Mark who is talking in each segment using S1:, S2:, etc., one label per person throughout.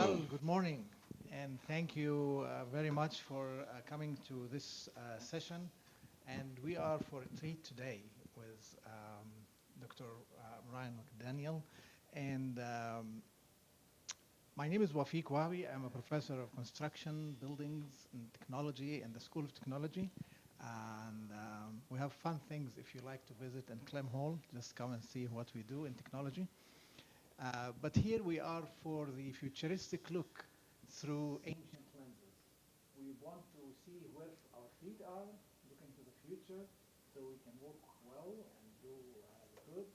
S1: Well, good morning, and thank you very much for coming to this session. And we are for a treat today with Dr. Ryan McDaniel. And my name is Wafiq Wawi. I'm a professor of construction, buildings, and technology in the School of Technology. And we have fun things if you like to visit in Clem Hall. Just come and see what we do in technology. But here we are for the futuristic look through ancient lenses. We want to see where our feet are, looking to the future, so we can walk well and do good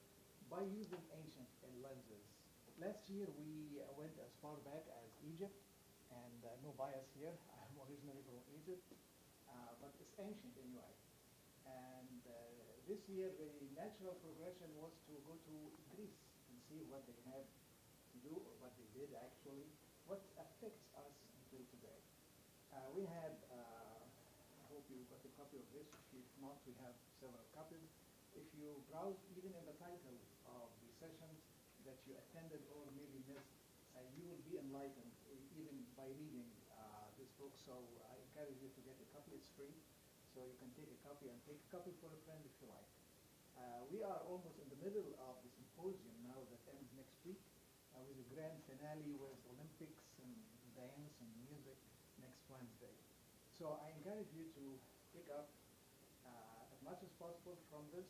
S1: by using ancient lenses. Last year we went as far back as Egypt, and no bias here. I'm originally from Egypt, but it's ancient anyway. And this year, the natural progression was to go to Greece and see what they had to do, or what they did actually, what affects us until today. We had, I hope you got a copy of this. If not, we have several copies. If you browse even in the title of the sessions that you attended or maybe missed, you will be enlightened even by reading this book. So I encourage you to get a copy. It's free. So you can take a copy and take a copy for a friend if you like. We are almost in the middle of the symposium now that ends next week with a grand finale with Olympics and dance and music next Wednesday. So I encourage you to pick up as much as possible from this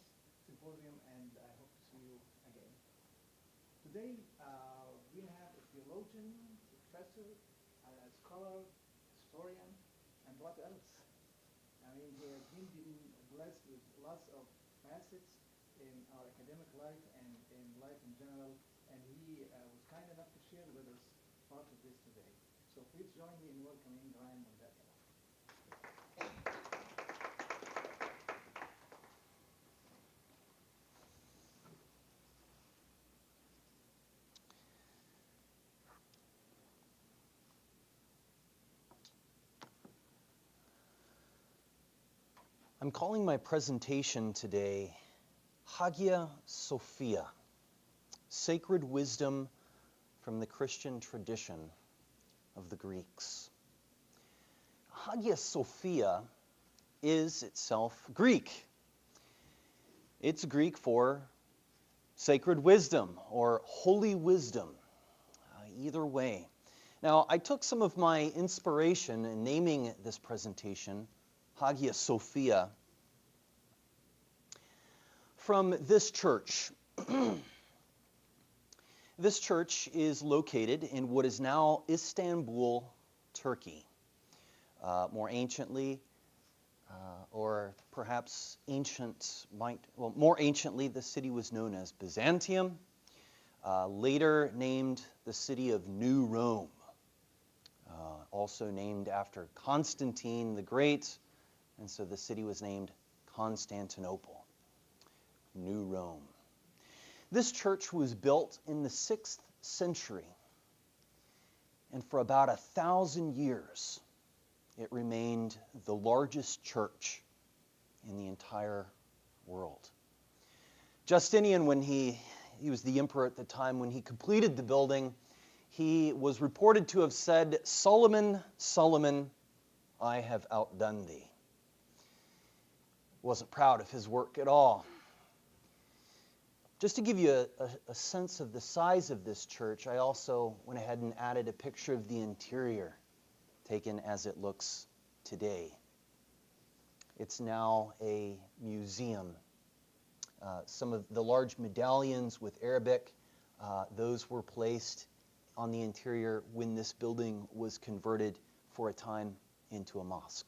S1: symposium, and I hope to see you again. Today we have a theologian, professor, scholar, historian, and what else? I mean, he has been blessed with lots of facets in our academic life and in life in general, and he was kind enough to share with us part of this today. So please join me in welcoming Ryan McDaniel.
S2: I'm calling my presentation today Hagia Sophia, Sacred Wisdom from the Christian Tradition of the Greeks. Hagia Sophia is itself Greek. It's Greek for sacred wisdom or holy wisdom, either way. Now, I took some of my inspiration in naming this presentation Hagia Sophia from this church. This church is located in what is now Istanbul, Turkey. More anciently, or perhaps more anciently, the city was known as Byzantium, later named the city of New Rome, also named after Constantine the Great. And so the city was named Constantinople, New Rome. This church was built in the 6th century. And for about 1,000 years, it remained the largest church in the entire world. Justinian, when he was the emperor at the time, when he completed the building, he was reported to have said, "Solomon, Solomon, I have outdone thee." Wasn't proud of his work at all. Just to give you a sense of the size of this church, I also went ahead and added a picture of the interior, taken as it looks today. It's now a museum. Some of the large medallions with Arabic, those were placed on the interior when this building was converted for a time into a mosque.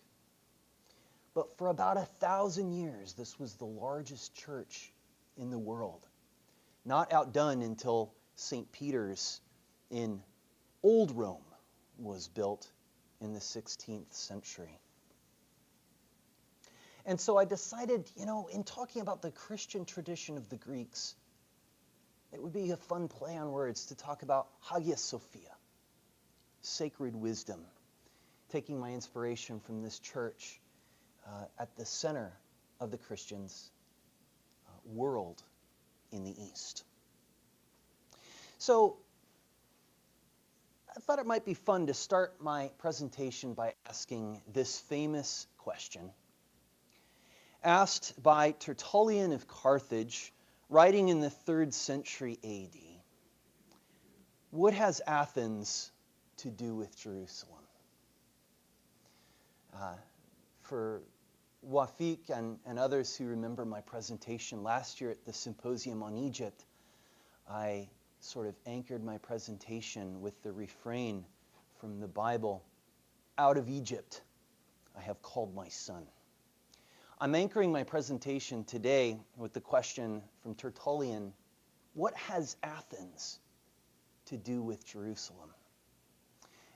S2: But for about 1,000 years, this was the largest church in the world. Not outdone until St. Peter's in Old Rome was built in the 16th century. And so I decided, in talking about the Christian tradition of the Greeks, it would be a fun play on words to talk about Hagia Sophia, sacred wisdom, taking my inspiration from this church at the center of the Christians' world in the East. So thought it might be fun to start my presentation by asking this famous question, asked by Tertullian of Carthage, writing in the 3rd century AD. What has Athens to do with Jerusalem? For Wafik and others who remember my presentation last year at the Symposium on Egypt, I sort of anchored my presentation with the refrain from the Bible, "Out of Egypt I have called my son." I'm anchoring my presentation today with the question from Tertullian, what has Athens to do with Jerusalem?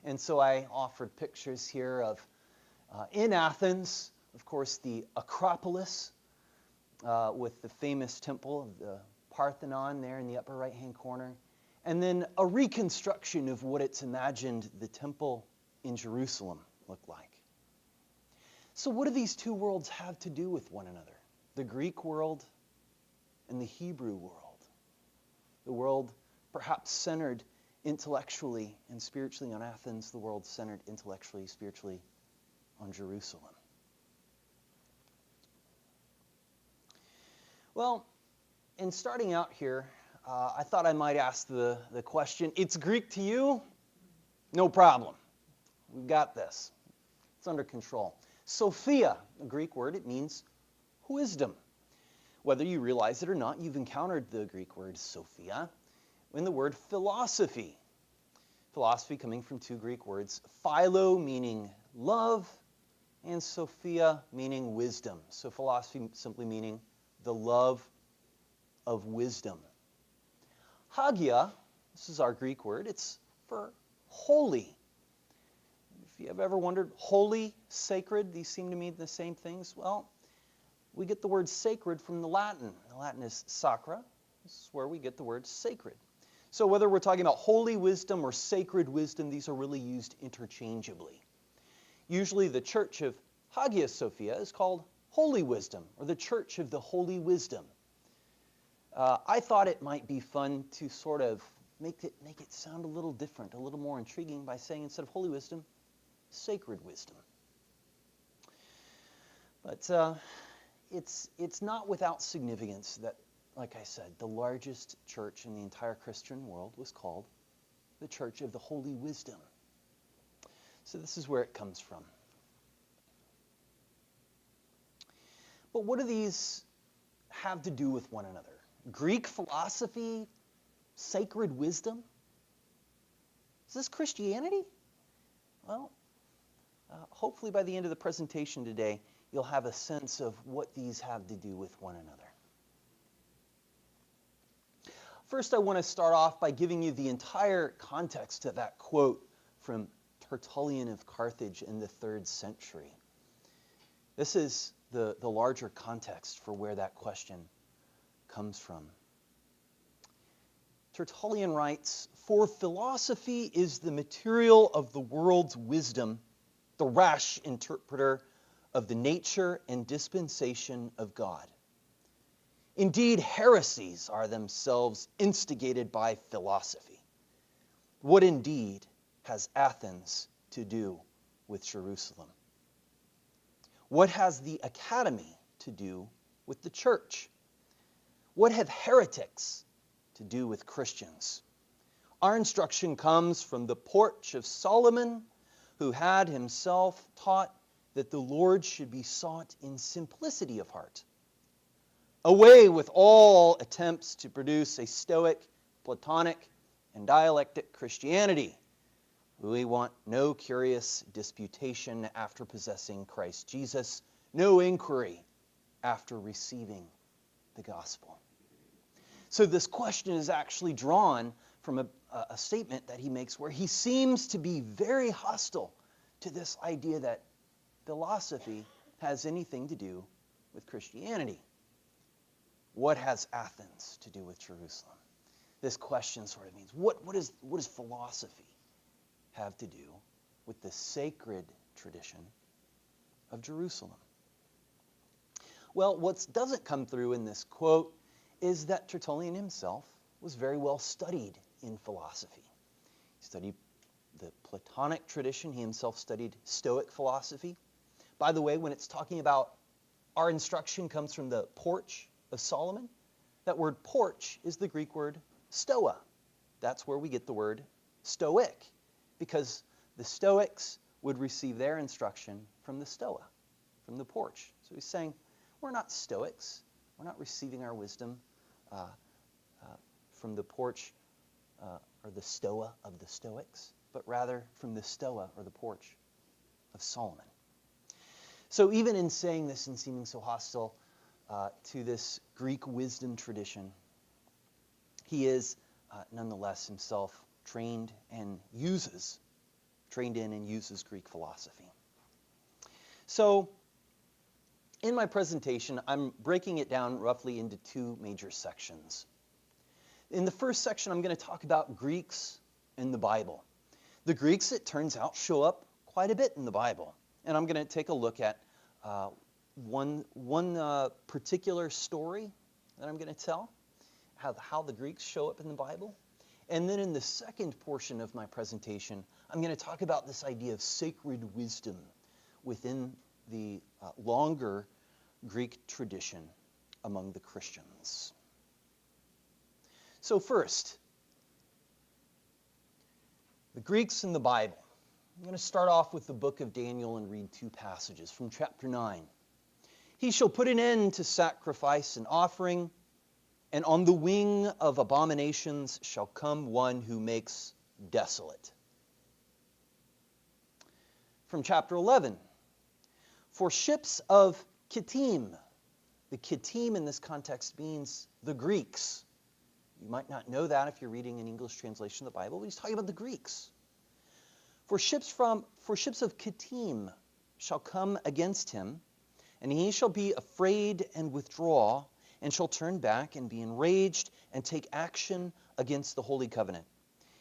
S2: And so I offered pictures here of, in Athens, of course, the Acropolis with the famous temple of the Parthenon there in the upper right-hand corner, and then a reconstruction of what it's imagined the temple in Jerusalem looked like. So what do these two worlds have to do with one another? The Greek world and the Hebrew world. The world perhaps centered intellectually and spiritually on Athens, the world centered intellectually, spiritually on Jerusalem. Well, in starting out here, I thought I might ask the question, it's Greek to you? No problem. We've got this. It's under control. Sophia, a Greek word, it means wisdom. Whether you realize it or not, you've encountered the Greek word Sophia in the word philosophy. Philosophy coming from two Greek words, philo meaning love, and Sophia meaning wisdom. So philosophy simply meaning the love of wisdom. Hagia, this is our Greek word, it's for holy. If you have ever wondered, holy, sacred, these seem to mean the same things. Well, we get the word sacred from the Latin. The Latin is sacra. This is where we get the word sacred. So whether we're talking about holy wisdom or sacred wisdom, these are really used interchangeably. Usually the Church of Hagia Sophia is called Holy Wisdom, or the Church of the Holy Wisdom. I thought it might be fun to sort of make it sound a little different, a little more intriguing by saying instead of holy wisdom, sacred wisdom. But it's not without significance that, like I said, the largest church in the entire Christian world was called the Church of the Holy Wisdom. So this is where it comes from. But what do these have to do with one another? Greek philosophy, sacred wisdom? Is this Christianity? Well, hopefully by the end of the presentation today, you'll have a sense of what these have to do with one another. First, I want to start off by giving you the entire context of that quote from Tertullian of Carthage in the 3rd century. This is the larger context for where that question comes from. Tertullian writes, "For philosophy is the material of the world's wisdom, the rash interpreter of the nature and dispensation of God. Indeed, heresies are themselves instigated by philosophy. What indeed has Athens to do with Jerusalem? What has the academy to do with the church? What have heretics to do with Christians? Our instruction comes from the porch of Solomon, who had himself taught that the Lord should be sought in simplicity of heart. Away with all attempts to produce a Stoic, Platonic, and dialectic Christianity. We want no curious disputation after possessing Christ Jesus, no inquiry after receiving the gospel." So this question is actually drawn from a statement that he makes where he seems to be very hostile to this idea that philosophy has anything to do with Christianity. What has Athens to do with Jerusalem? This question sort of means, what does philosophy have to do with the sacred tradition of Jerusalem? Well, what doesn't come through in this quote is that Tertullian himself was very well studied in philosophy. He studied the Platonic tradition. He himself studied Stoic philosophy. By the way, when it's talking about our instruction comes from the porch of Solomon, that word porch is the Greek word stoa. That's where we get the word stoic, because the Stoics would receive their instruction from the stoa, from the porch. So he's saying, we're not Stoics. We're not receiving our wisdom from the porch or the stoa of the Stoics, but rather from the stoa or the porch of Solomon. So even in saying this and seeming so hostile to this Greek wisdom tradition, he is nonetheless himself trained in and uses Greek philosophy. So in my presentation, I'm breaking it down roughly into two major sections. In the first section, I'm going to talk about Greeks in the Bible. The Greeks, it turns out, show up quite a bit in the Bible. And I'm going to take a look at one particular story that I'm going to tell, how the Greeks show up in the Bible. And then in the second portion of my presentation, I'm going to talk about this idea of sacred wisdom within the longer Greek tradition among the Christians. So first, the Greeks in the Bible. I'm going to start off with the book of Daniel and read two passages from chapter 9. He shall put an end to sacrifice and offering, and on the wing of abominations shall come one who makes desolate. From chapter 11, for ships of Kittim. The Kittim in this context means the Greeks. You might not know that if you're reading an English translation of the Bible, but he's talking about the Greeks. For ships of Kittim shall come against him, and he shall be afraid and withdraw, and shall turn back and be enraged and take action against the holy covenant.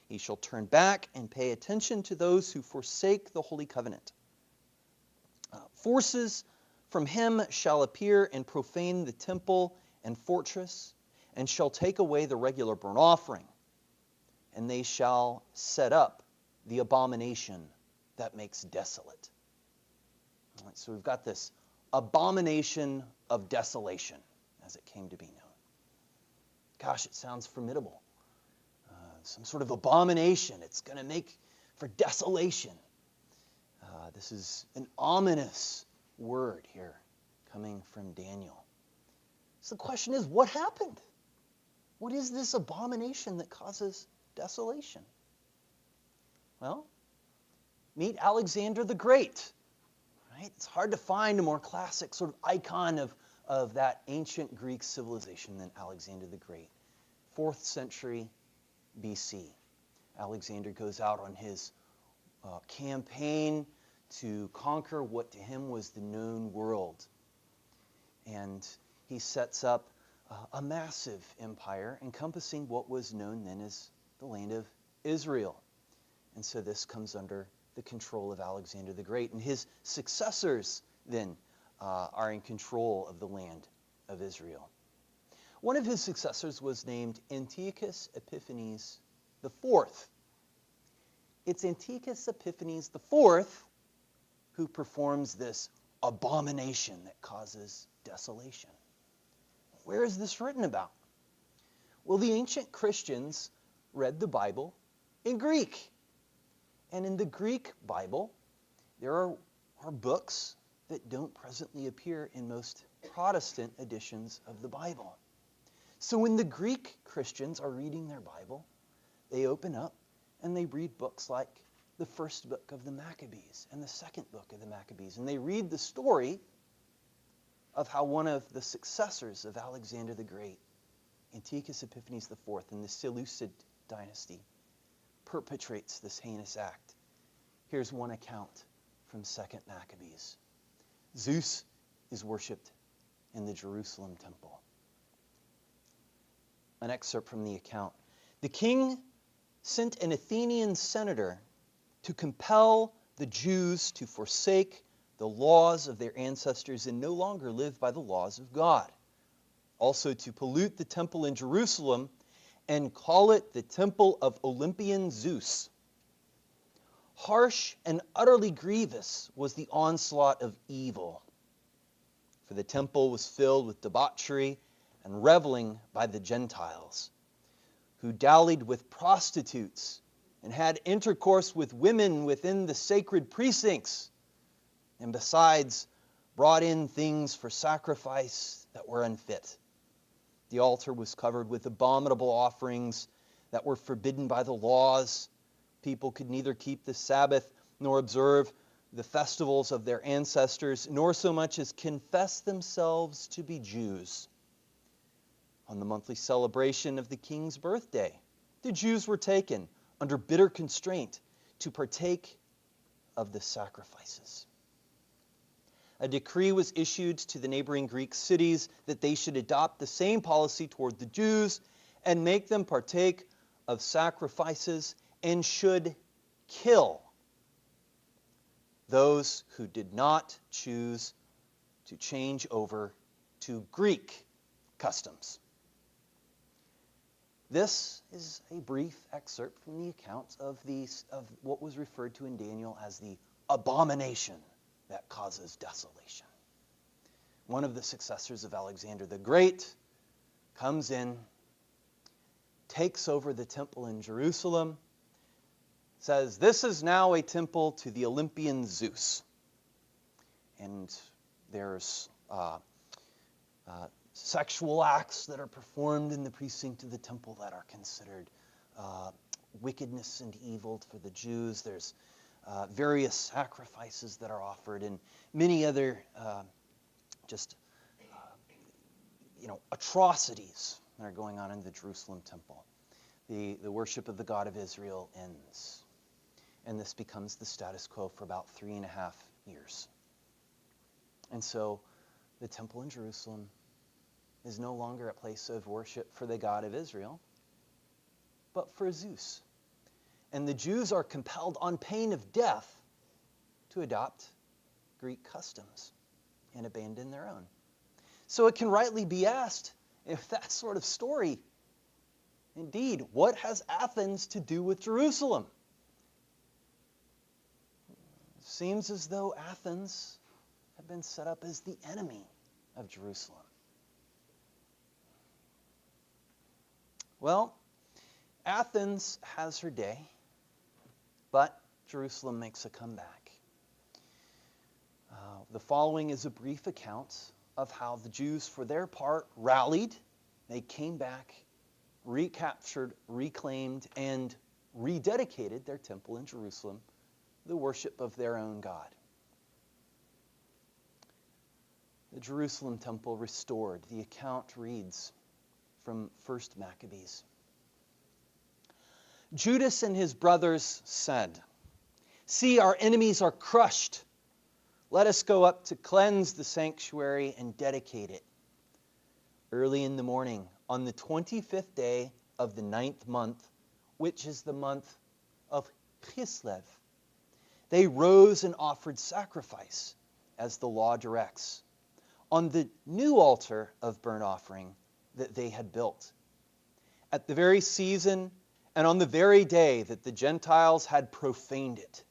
S2: He shall turn back and pay attention to those who forsake the holy covenant. Forces from him shall appear and profane the temple and fortress, and shall take away the regular burnt offering, and they shall set up the abomination that makes desolate. All right, so we've got this abomination of desolation, as it came to be known. Gosh, it sounds formidable. Some sort of abomination. It's going to make for desolation. This is an ominous word here coming from Daniel. So the question is, what happened? What is this abomination that causes desolation? Well, meet Alexander the Great. Right? It's hard to find a more classic sort of icon of that ancient Greek civilization than Alexander the Great. 4th century BC. Alexander goes out on his campaign to conquer what to him was the known world. And he sets up a massive empire encompassing what was known then as the land of Israel. And so this comes under the control of Alexander the Great. And his successors then are in control of the land of Israel. One of his successors was named Antiochus Epiphanes IV. It's Antiochus Epiphanes IV who performs this abomination that causes desolation. Where is this written about? Well, the ancient Christians read the Bible in Greek. And in the Greek Bible, there are books that don't presently appear in most Protestant editions of the Bible. So when the Greek Christians are reading their Bible, they open up and they read books like the first book of the Maccabees and the second book of the Maccabees. And they read the story of how one of the successors of Alexander the Great, Antiochus Epiphanes IV in the Seleucid dynasty, perpetrates this heinous act. Here's one account from 2nd Maccabees. Zeus is worshipped in the Jerusalem temple. An excerpt from the account. The king sent an Athenian senator to compel the Jews to forsake the laws of their ancestors and no longer live by the laws of God. Also to pollute the temple in Jerusalem and call it the temple of Olympian Zeus. Harsh and utterly grievous was the onslaught of evil. For the temple was filled with debauchery and reveling by the Gentiles, who dallied with prostitutes and had intercourse with women within the sacred precincts, and besides brought in things for sacrifice that were unfit. The altar was covered with abominable offerings that were forbidden by the laws. People could neither keep the Sabbath nor observe the festivals of their ancestors, nor so much as confess themselves to be Jews. On the monthly celebration of the king's birthday, the Jews were taken under bitter constraint to partake of the sacrifices. A decree was issued to the neighboring Greek cities that they should adopt the same policy toward the Jews and make them partake of sacrifices and should kill those who did not choose to change over to Greek customs. This is a brief excerpt from the account of what was referred to in Daniel as the abomination that causes desolation. One of the successors of Alexander the Great comes in, takes over the temple in Jerusalem, says, "This is now a temple to the Olympian Zeus." And there's sexual acts that are performed in the precinct of the temple that are considered wickedness and evil for the Jews. There's various sacrifices that are offered, and many other atrocities that are going on in the Jerusalem temple. The worship of the God of Israel ends, and this becomes the status quo for about 3.5 years. And so the temple in Jerusalem is no longer a place of worship for the God of Israel, but for Zeus. And the Jews are compelled on pain of death to adopt Greek customs and abandon their own. So it can rightly be asked, if that sort of story, indeed, what has Athens to do with Jerusalem? It seems as though Athens had been set up as the enemy of Jerusalem. Well, Athens has her day, but Jerusalem makes a comeback. The following is a brief account of how the Jews, for their part, rallied. They came back, recaptured, reclaimed, and rededicated their temple in Jerusalem, the worship of their own God. The Jerusalem temple restored. The account reads from 1 Maccabees. Judas and his brothers said, "See, our enemies are crushed. Let us go up to cleanse the sanctuary and dedicate it." Early in the morning, on the 25th day of the 9th month, which is the month of Chislev, they rose and offered sacrifice, as the law directs, on the new altar of burnt offering that they had built. At the very season and on the very day that the Gentiles had profaned it,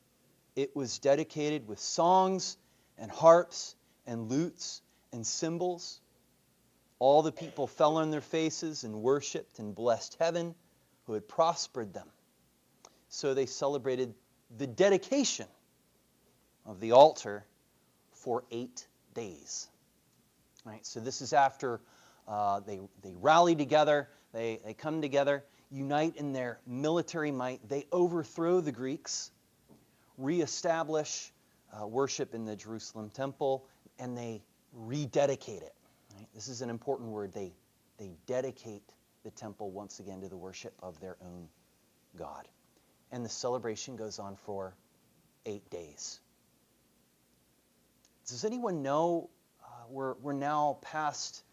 S2: it was dedicated with songs and harps and lutes and cymbals. All the people fell on their faces and worshipped and blessed heaven, who had prospered them. So they celebrated the dedication of the altar for 8 days. All right, so this is after they rally together, they come together, unite in their military might. They overthrow the Greeks, reestablish worship in the Jerusalem temple, and they rededicate it. Right? This is an important word. They dedicate the temple once again to the worship of their own God. And the celebration goes on for 8 days. Does anyone know, we're now past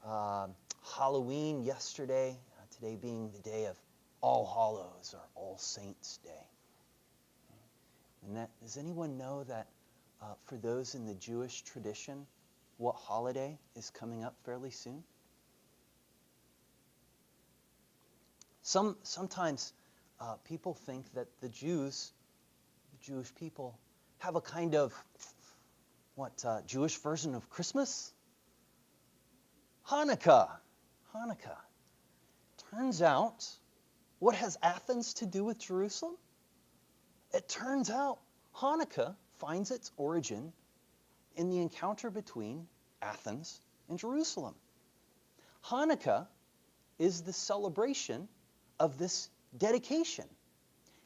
S2: Halloween yesterday, today being the day of All Hallows or All Saints Day. And does anyone know that for those in the Jewish tradition, what holiday is coming up fairly soon? Sometimes people think that the Jews the Jewish people have a kind of, Jewish version of Christmas? Hanukkah. Hanukkah. Turns out, what has Athens to do with Jerusalem? It turns out Hanukkah finds its origin in the encounter between Athens and Jerusalem. Hanukkah is the celebration of this dedication.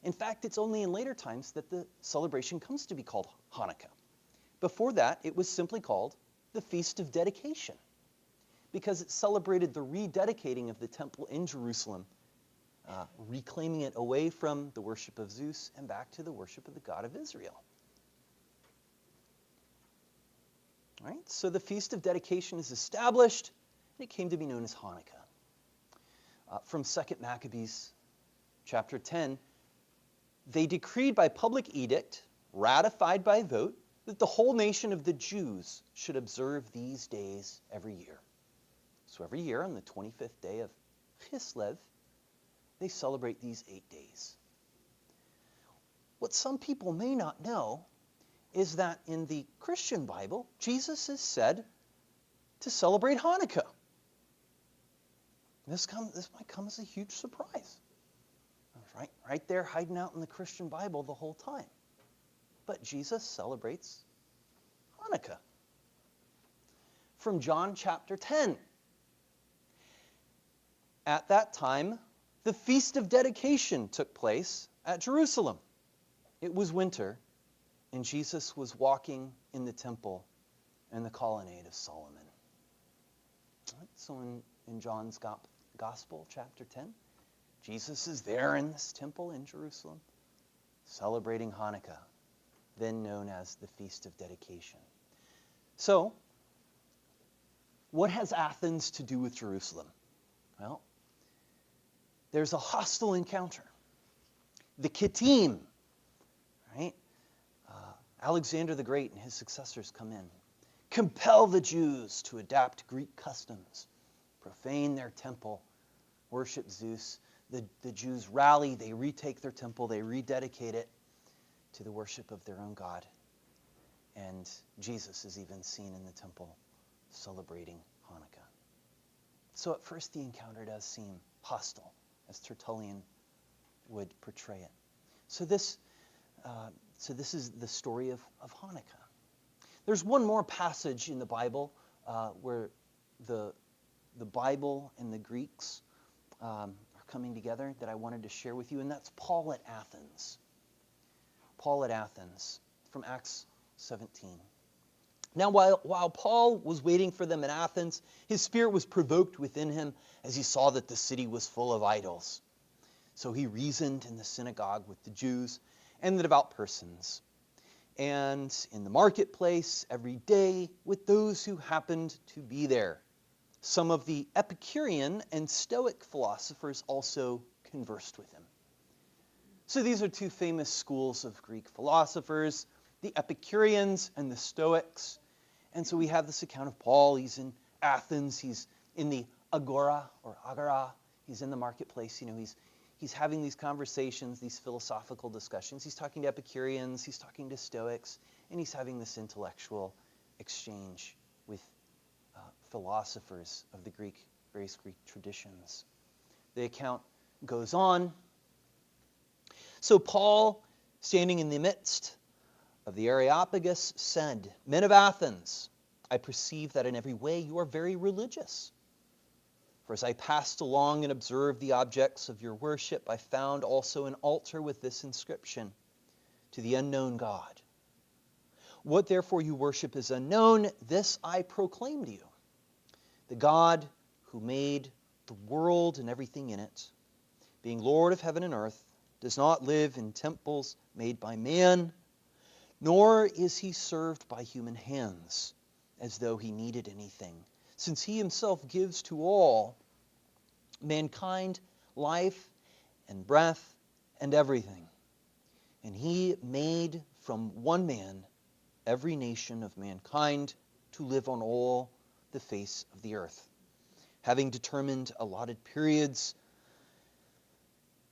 S2: In fact, it's only in later times that the celebration comes to be called Hanukkah. Before that, it was simply called the Feast of Dedication, because it celebrated the rededicating of the temple in Jerusalem, reclaiming it away from the worship of Zeus and back to the worship of the God of Israel. All right, so the Feast of Dedication is established, and it came to be known as Hanukkah. From 2 Maccabees chapter 10, they decreed by public edict, ratified by vote, that the whole nation of the Jews should observe these days every year. So every year on the 25th day of Kislev, they celebrate these 8 days. What some people may not know is that in the Christian Bible, Jesus is said to celebrate Hanukkah. This might come as a huge surprise. Right there hiding out in the Christian Bible the whole time. But Jesus celebrates Hanukkah. From John chapter 10. At that time, the Feast of Dedication took place at Jerusalem. It was winter, and Jesus was walking in the temple in the colonnade of Solomon. So in John's Gospel, chapter 10, Jesus is there in this temple in Jerusalem, celebrating Hanukkah, then known as the Feast of Dedication. So, what has Athens to do with Jerusalem? Well, there's a hostile encounter. The Kittim, right? Alexander the Great and his successors come in, compel the Jews to adapt Greek customs, profane their temple, worship Zeus. The Jews rally, they retake their temple, they rededicate it to the worship of their own God. And Jesus is even seen in the temple celebrating Hanukkah. So at first the encounter does seem hostile, as Tertullian would portray it. So this is the story of Hanukkah. There's one more passage in the Bible where the Bible and the Greeks are coming together that I wanted to share with you, and that's Paul at Athens. Paul at Athens, from Acts 17. Now, while Paul was waiting for them in Athens, his spirit was provoked within him as he saw that the city was full of idols. So he reasoned in the synagogue with the Jews and the devout persons, and in the marketplace every day with those who happened to be there. Some of the Epicurean and Stoic philosophers also conversed with him. So these are two famous schools of Greek philosophers, the Epicureans and the Stoics. And so we have this account of Paul. He's in Athens. He's in the agora or agora. He's in the marketplace. He's having these conversations, these philosophical discussions. He's talking to Epicureans. He's talking to Stoics. And he's having this intellectual exchange with philosophers of the various Greek traditions. The account goes on. So Paul, standing in the midst of the Areopagus, said, "Men of Athens, I perceive that in every way you are very religious. For as I passed along and observed the objects of your worship, I found also an altar with this inscription, to the unknown God. What therefore you worship is unknown, this I proclaim to you. The God who made the world and everything in it, being Lord of heaven and earth, does not live in temples made by man, nor is he served by human hands, as though he needed anything, since he himself gives to all mankind life and breath and everything. And he made from one man every nation of mankind to live on all the face of the earth, having determined allotted periods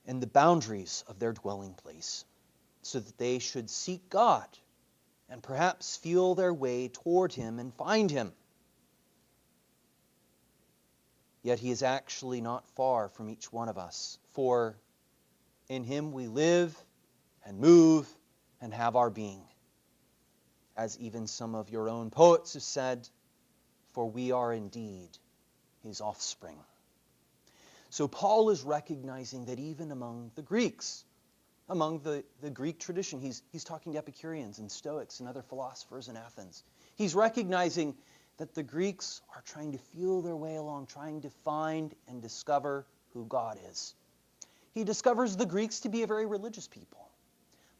S2: and the boundaries of their dwelling place. so that they should seek God and perhaps feel their way toward him and find him. Yet he is actually not far from each one of us, for in him we live and move and have our being. As even some of your own poets have said, for we are indeed his offspring. So Paul is recognizing that even among the Greeks, among the Greek tradition, he's talking to Epicureans and Stoics and other philosophers in Athens. He's recognizing that the Greeks are trying to feel their way along, trying to find and discover who God is. He discovers the Greeks to be a very religious people,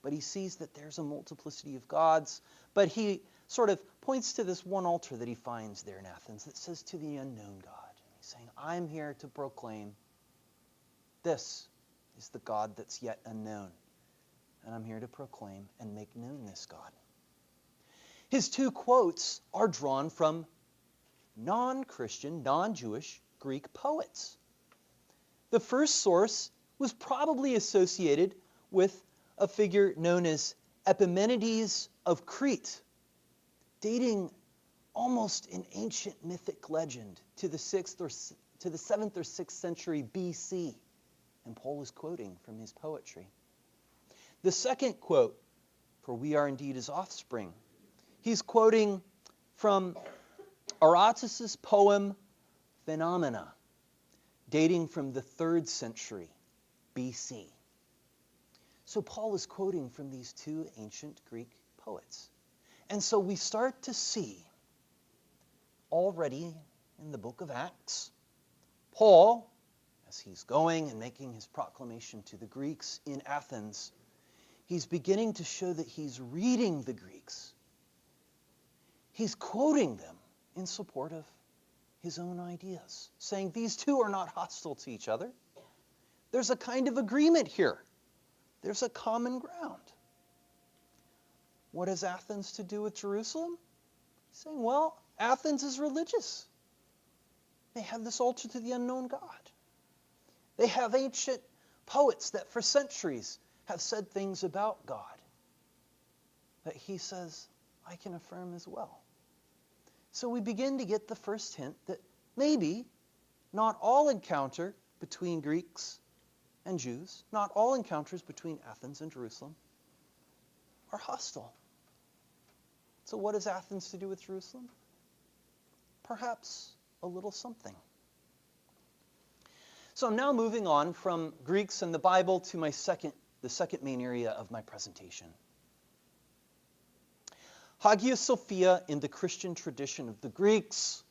S2: but he sees that there's a multiplicity of gods, but he sort of points to this one altar that he finds there in Athens that says to the unknown God. He's saying, I'm here to proclaim this is the God that's yet unknown. And I'm here to proclaim and make known this God. His two quotes are drawn from non-Christian, non-Jewish Greek poets. The first source was probably associated with a figure known as Epimenides of Crete, dating almost an ancient mythic legend to the 7th or 6th century BC. And Paul is quoting from his poetry. The second quote, for we are indeed his offspring, he's quoting from Aratus's poem Phenomena, dating from the 3rd century BC. So Paul is quoting from these two ancient Greek poets. And so we start to see already in the book of Acts, Paul, as he's going and making his proclamation to the Greeks in Athens, he's beginning to show that he's reading the Greeks. He's quoting them in support of his own ideas, saying these two are not hostile to each other. There's a kind of agreement here. There's a common ground. What has Athens to do with Jerusalem? He's saying, well, Athens is religious. They have this altar to the unknown God. They have ancient poets that for centuries have said things about God that he says, I can affirm as well. So we begin to get the first hint that maybe not all encounter between Greeks and Jews, not all encounters between Athens and Jerusalem are hostile. So what has Athens to do with Jerusalem? Perhaps a little something. So I'm now moving on from Greeks and the Bible to the second main area of my presentation. Hagia Sophia in the Christian tradition of the Greeks.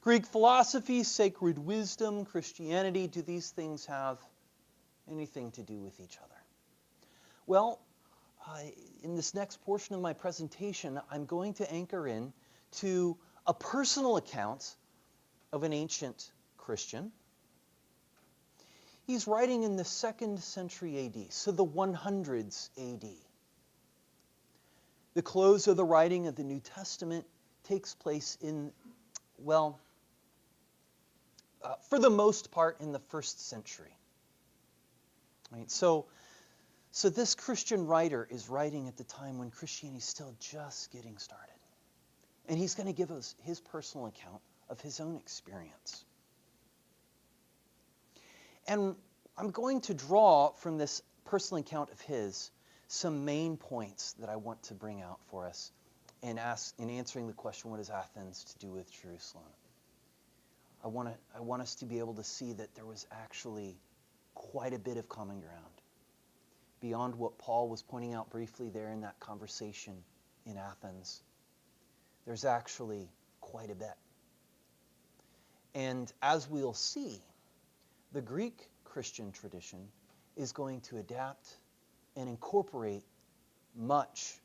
S2: Greek philosophy, sacred wisdom, Christianity, do these things have anything to do with each other? Well, in this next portion of my presentation, I'm going to anchor in to a personal account of an ancient Christian. He's writing in the 2nd century AD, so the 100s AD. The close of the writing of the New Testament takes place in, for the most part, in the 1st century. Right? So this Christian writer is writing at the time when Christianity is still just getting started. And he's going to give us his personal account of his own experience. And I'm going to draw from this personal account of his some main points that I want to bring out for us in answering the question, what has Athens to do with Jerusalem? I want us to be able to see that there was actually quite a bit of common ground beyond what Paul was pointing out briefly there in that conversation in Athens. There's actually quite a bit. And as we'll see, the Greek Christian tradition is going to adapt and incorporate much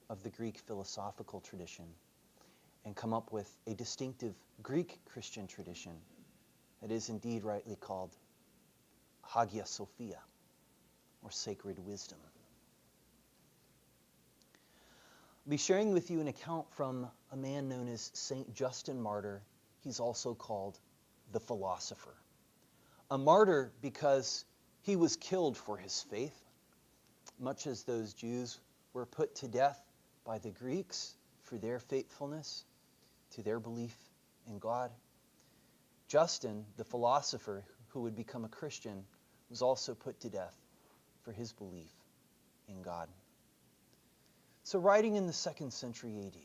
S2: of the Greek philosophical tradition and come up with a distinctive Greek Christian tradition that is indeed rightly called Hagia Sophia, or sacred wisdom. I'll be sharing with you an account from a man known as Saint Justin Martyr. He's also called the philosopher. A martyr because he was killed for his faith, much as those Jews were put to death by the Greeks for their faithfulness to their belief in God, Justin, the philosopher who would become a Christian, was also put to death for his belief in God. So writing in the 2nd century AD,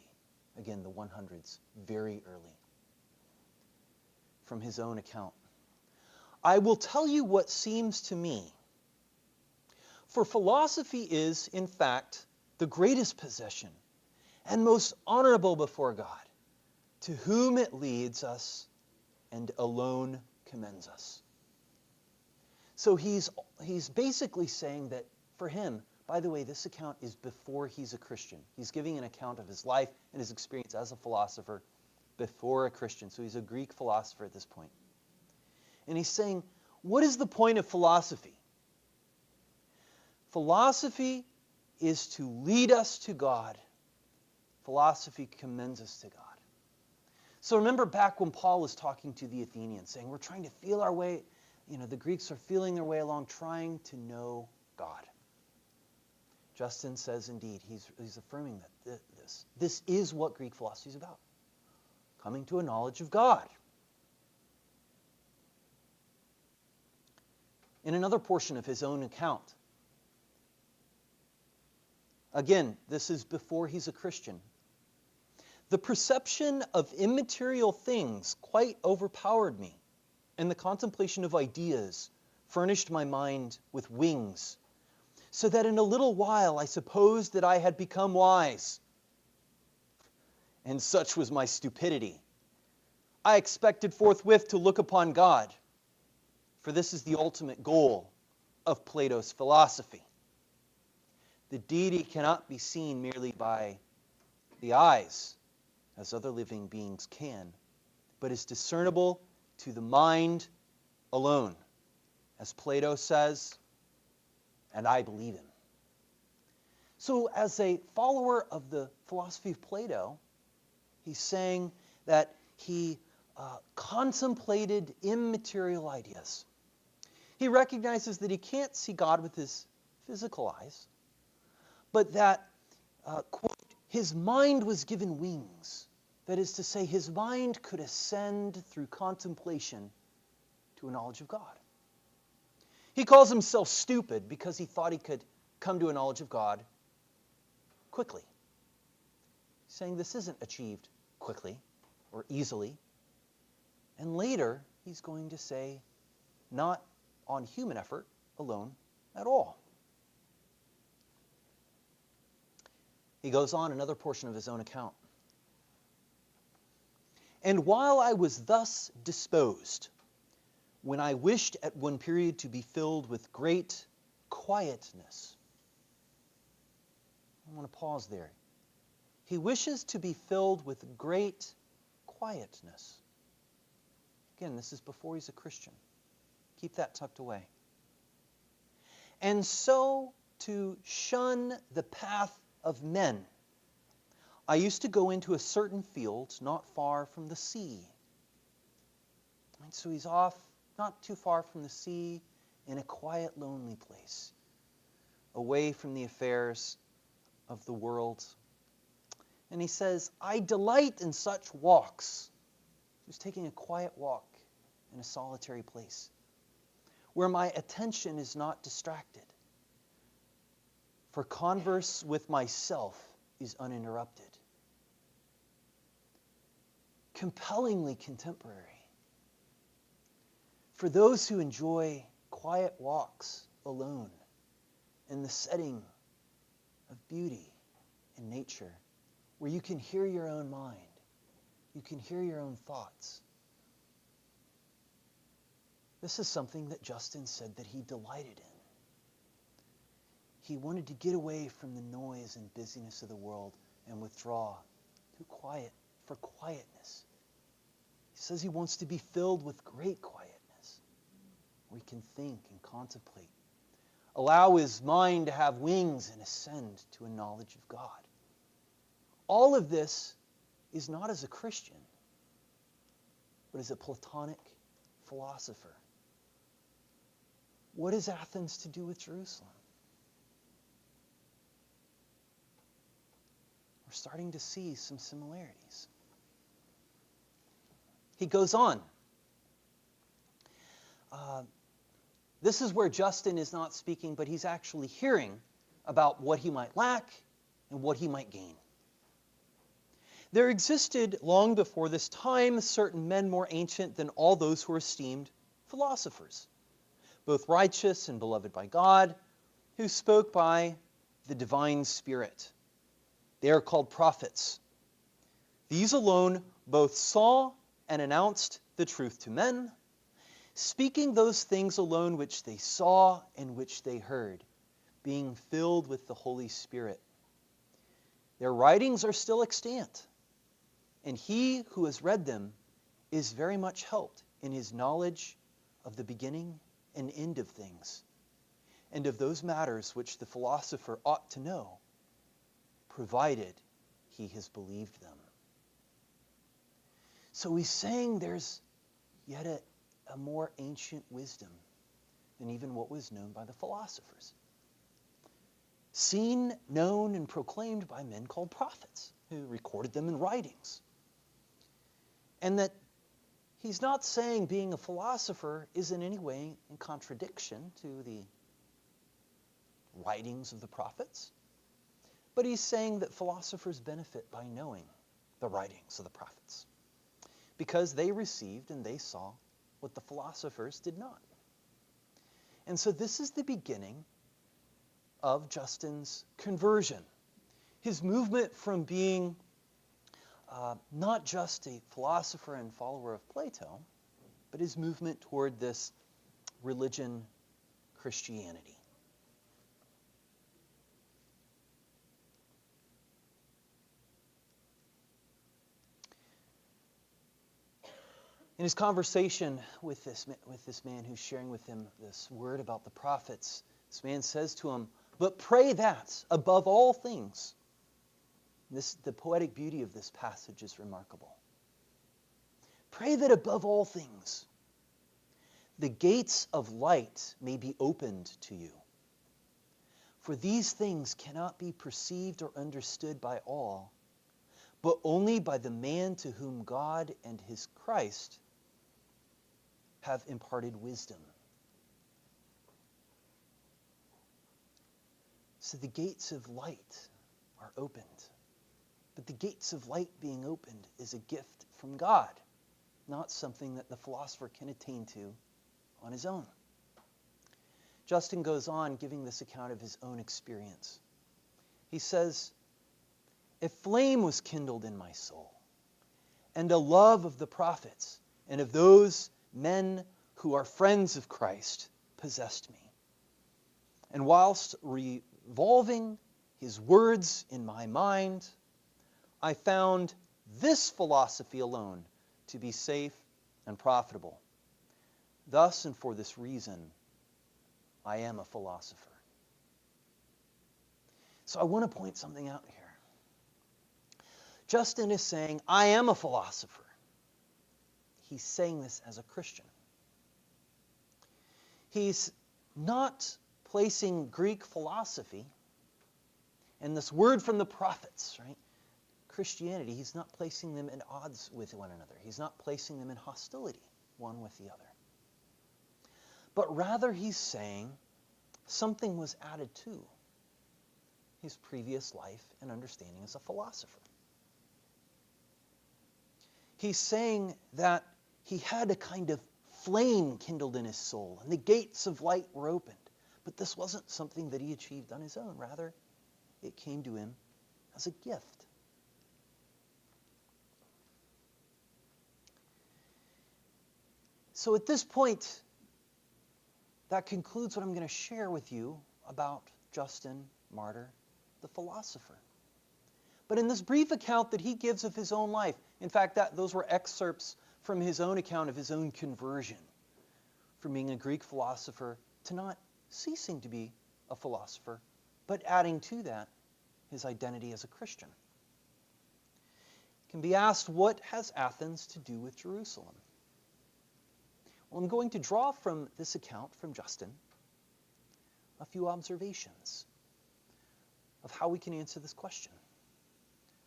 S2: again the 100s, very early, from his own account, I will tell you what seems to me. For philosophy is, in fact, the greatest possession and most honorable before God, to whom it leads us and alone commends us. So he's basically saying that for him, by the way, this account is before he's a Christian. He's giving an account of his life and his experience as a philosopher before a Christian. So he's a Greek philosopher at this point. And he's saying, what is the point of philosophy? Philosophy is to lead us to God. Philosophy commends us to God. So remember back when Paul was talking to the Athenians, saying we're trying to feel our way, the Greeks are feeling their way along, trying to know God. Justin says, indeed, he's affirming that this is what Greek philosophy is about, coming to a knowledge of God. In another portion of his own account, again, this is before he's a Christian, the perception of immaterial things quite overpowered me, and the contemplation of ideas furnished my mind with wings, so that in a little while I supposed that I had become wise. And such was my stupidity. I expected forthwith to look upon God, for this is the ultimate goal of Plato's philosophy. The deity cannot be seen merely by the eyes, as other living beings can, but is discernible to the mind alone, as Plato says, and I believe him. So as a follower of the philosophy of Plato, he's saying that he contemplated immaterial ideas. He recognizes that he can't see God with his physical eyes, but that, quote, his mind was given wings. That is to say, his mind could ascend through contemplation to a knowledge of God. He calls himself stupid because he thought he could come to a knowledge of God quickly. Saying this isn't achieved quickly or easily. And later, he's going to say, not on human effort alone at all. He goes on another portion of his own account. And while I was thus disposed, when I wished at one period to be filled with great quietness. I want to pause there. He wishes to be filled with great quietness. Again, this is before he's a Christian. Keep that tucked away. And so to shun the path of men, I used to go into a certain field not far from the sea. And so he's off, not too far from the sea, in a quiet, lonely place, away from the affairs of the world. And he says, I delight in such walks. He was taking a quiet walk in a solitary place, where my attention is not distracted. For converse with myself is uninterrupted. Compellingly contemporary. For those who enjoy quiet walks alone in the setting of beauty and nature, where you can hear your own mind, you can hear your own thoughts. This is something that Justin said that he delighted in. He wanted to get away from the noise and busyness of the world and withdraw to quiet, for quietness. He says he wants to be filled with great quietness, where he can think and contemplate. Allow his mind to have wings and ascend to a knowledge of God. All of this is not as a Christian, but as a Platonic philosopher. What has Athens to do with Jerusalem? we're starting to see some similarities. He goes on. This is where Justin is not speaking, but he's actually hearing about what he might lack and what he might gain. There existed long before this time certain men more ancient than all those who are esteemed philosophers, both righteous and beloved by God, who spoke by the divine Spirit. They are called prophets. These alone both saw and announced the truth to men, speaking those things alone which they saw and which they heard, being filled with the Holy Spirit. Their writings are still extant, and he who has read them is very much helped in his knowledge of the beginning and end of things, and of those matters which the philosopher ought to know, provided he has believed them. So he's saying there's yet a more ancient wisdom than even what was known by the philosophers. Seen, known, and proclaimed by men called prophets, who recorded them in writings. And that he's not saying being a philosopher is in any way in contradiction to the writings of the prophets, but he's saying that philosophers benefit by knowing the writings of the prophets, because they received and they saw what the philosophers did not. And so this is the beginning of Justin's conversion. His movement from being not just a philosopher and follower of Plato, but his movement toward this religion, Christianity. In his conversation with this man who's sharing with him this word about the prophets, this man says to him, "But pray that, above all things," the poetic beauty of this passage is remarkable. "Pray that above all things, the gates of light may be opened to you. For these things cannot be perceived or understood by all, but only by the man to whom God and his Christ have imparted wisdom." So the gates of light are opened. But the gates of light being opened is a gift from God, not something that the philosopher can attain to on his own. Justin goes on giving this account of his own experience. He says, "A flame was kindled in my soul, and a love of the prophets and of those men who are friends of Christ possessed me. And whilst revolving his words in my mind, I found this philosophy alone to be safe and profitable. Thus and for this reason, I am a philosopher." So I want to point something out here. Justin is saying, I am a philosopher. He's saying this as a Christian. He's not placing Greek philosophy and this word from the prophets, right? Christianity, he's not placing them in odds with one another. He's not placing them in hostility one with the other. But rather he's saying something was added to his previous life and understanding as a philosopher. He's saying that he had a kind of flame kindled in his soul, and the gates of light were opened. But this wasn't something that he achieved on his own. Rather, it came to him as a gift. So at this point, that concludes what I'm going to share with you about Justin Martyr, the philosopher. But in this brief account that he gives of his own life, in fact, those were excerpts from his own account of his own conversion, from being a Greek philosopher to not ceasing to be a philosopher, but adding to that his identity as a Christian. It can be asked, what has Athens to do with Jerusalem? Well, I'm going to draw from this account from Justin a few observations of how we can answer this question.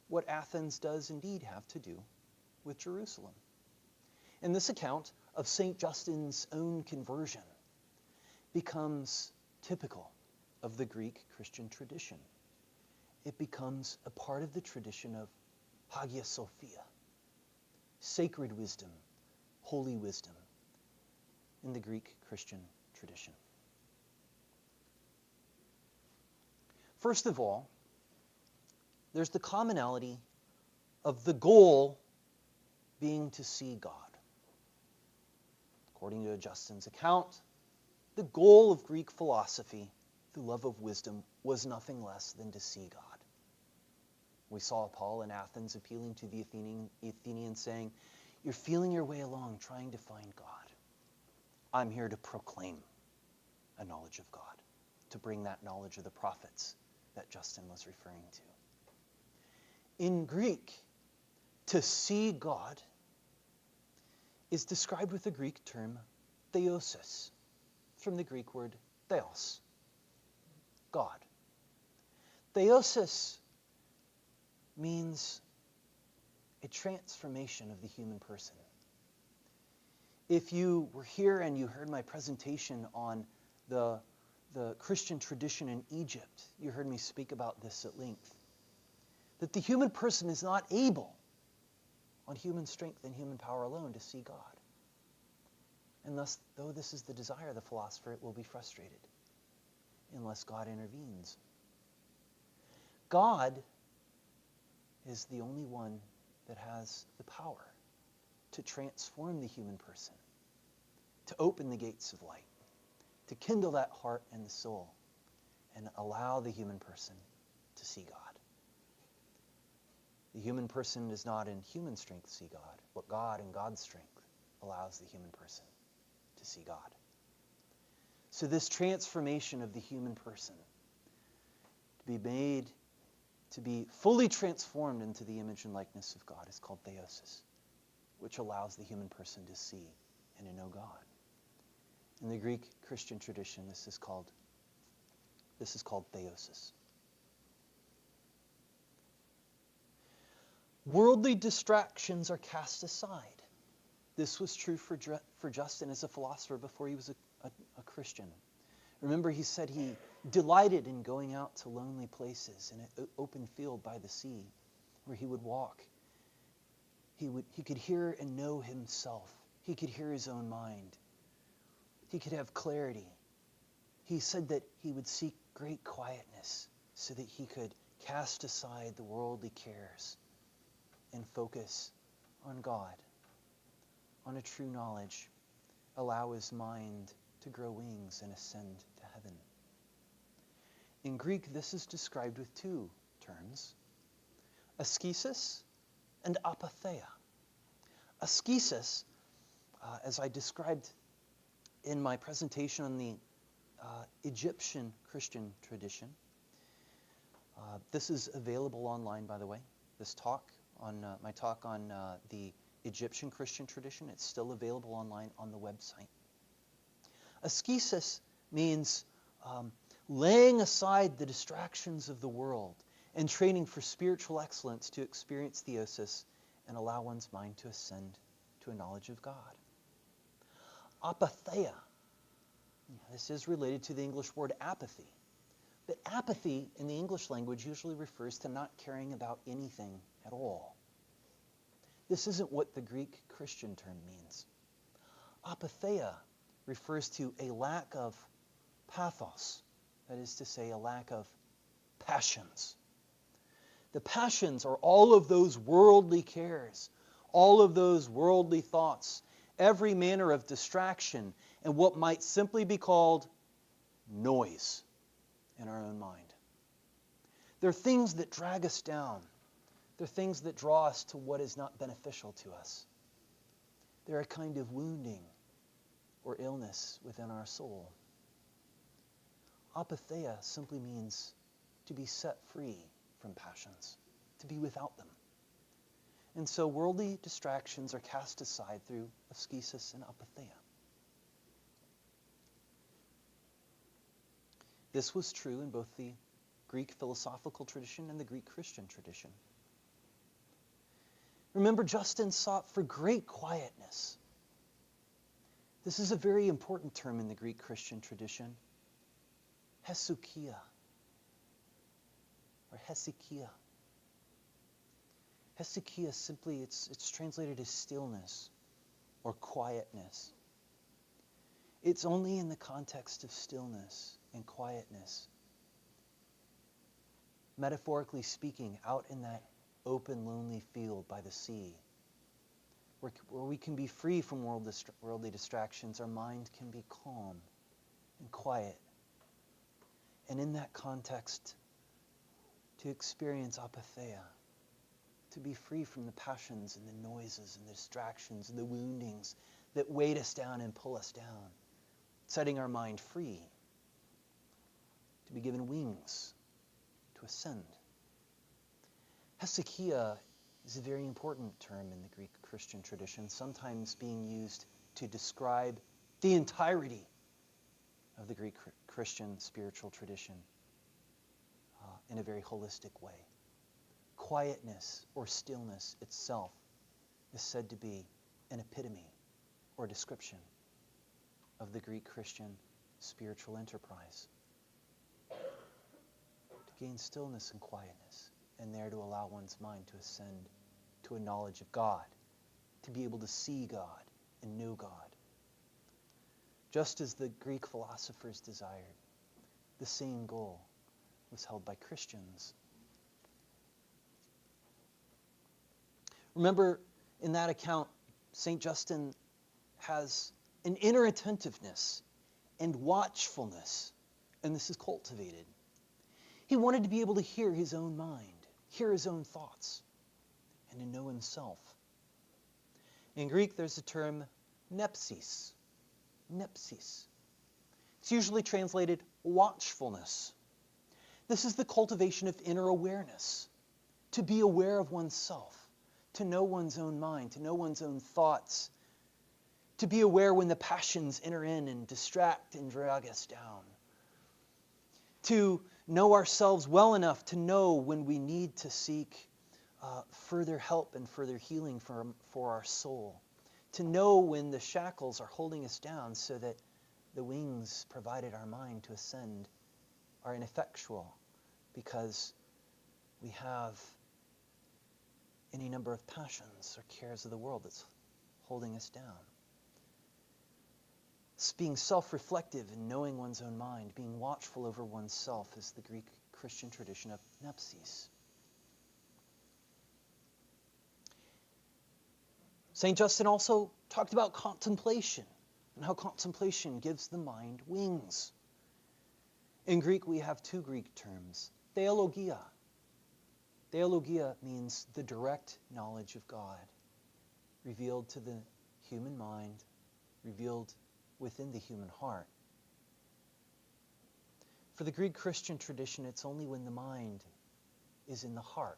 S2: what Athens does indeed have to do with Jerusalem. And this account of St. Justin's own conversion becomes typical of the Greek Christian tradition. It becomes a part of the tradition of Hagia Sophia, sacred wisdom, holy wisdom in the Greek Christian tradition. First of all, there's the commonality of the goal being to see God. According to Justin's account, the goal of Greek philosophy, the love of wisdom, was nothing less than to see God. We saw Paul in Athens appealing to the Athenians saying, "You're feeling your way along trying to find God. I'm here to proclaim a knowledge of God, to bring that knowledge of the prophets that Justin was referring to." In Greek, to see God is described with the Greek term theosis, from the Greek word theos, God. Theosis means a transformation of the human person. If you were here and you heard my presentation on the Christian tradition in Egypt, you heard me speak about this at length, that the human person is not able, on human strength and human power alone, to see God. And thus, though this is the desire of the philosopher, it will be frustrated unless God intervenes. God is the only one that has the power to transform the human person, to open the gates of light, to kindle that heart and the soul, and allow the human person to see God. The human person does not in human strength see God, but God in God's strength allows the human person to see God. So this transformation of the human person, to be made, to be fully transformed into the image and likeness of God, is called theosis, which allows the human person to see and to know God. In the Greek Christian tradition, this is called theosis. Worldly distractions are cast aside. This was true for Justin as a philosopher before he was a Christian. Remember, he said he delighted in going out to lonely places in an open field by the sea where he would walk. He could hear and know himself. He could hear his own mind. He could have clarity. He said that he would seek great quietness so that he could cast aside the worldly cares and focus on God, on a true knowledge, allow his mind to grow wings and ascend to heaven. In Greek, this is described with two terms, askesis and apatheia. Askesis, as I described in my presentation on the Egyptian Christian tradition, this is available online, by the way, this talk, my talk on the Egyptian Christian tradition. It's still available online on the website. Askesis means laying aside the distractions of the world and training for spiritual excellence to experience theosis and allow one's mind to ascend to a knowledge of God. Apatheia, this is related to the English word apathy. But apathy in the English language usually refers to not caring about anything at all. This isn't what the Greek Christian term means. Apatheia refers to a lack of pathos, that is to say, a lack of passions. The passions are all of those worldly cares, all of those worldly thoughts, every manner of distraction, and what might simply be called noise in our own mind. They're things that drag us down. They're things that draw us to what is not beneficial to us. They're a kind of wounding or illness within our soul. Apatheia simply means to be set free from passions, to be without them. And so worldly distractions are cast aside through askesis and apatheia. This was true in both the Greek philosophical tradition and the Greek Christian tradition. Remember, Justin sought for great quietness. This is a very important term in the Greek Christian tradition. Hesychia, or hesychia. Hesychia simply, it's translated as stillness or quietness. It's only in the context of stillness and quietness, metaphorically speaking, out in that open, lonely field by the sea, where we can be free from worldly distractions, our mind can be calm and quiet. And in that context, to experience apatheia, to be free from the passions and the noises and the distractions and the woundings that weight us down and pull us down, setting our mind free, to be given wings to ascend. Hesychia is a very important term in the Greek Christian tradition, sometimes being used to describe the entirety of the Greek Christian spiritual tradition in a very holistic way. Quietness or stillness itself is said to be an epitome or description of the Greek Christian spiritual enterprise. To gain stillness and quietness, and there to allow one's mind to ascend to a knowledge of God, to be able to see God and know God. Just as the Greek philosophers desired, the same goal was held by Christians. Remember, in that account, St. Justin has an inner attentiveness and watchfulness, and this is cultivated. He wanted to be able to hear his own mind, hear his own thoughts, and to know himself. In Greek, there's a term, nepsis. Nepsis. It's usually translated watchfulness. This is the cultivation of inner awareness, to be aware of oneself, to know one's own mind, to know one's own thoughts, to be aware when the passions enter in and distract and drag us down, to know ourselves well enough to know when we need to seek further help and further healing for our soul, to know when the shackles are holding us down so that the wings provided our mind to ascend are ineffectual because we have any number of passions or cares of the world that's holding us down. It's being self-reflective and knowing one's own mind, being watchful over oneself is the Greek Christian tradition of nepsis. St. Justin also talked about contemplation and how contemplation gives the mind wings. In Greek, we have two Greek terms, theologia. Theologia means the direct knowledge of God, revealed to the human mind, revealed within the human heart. For the Greek Christian tradition, it's only when the mind is in the heart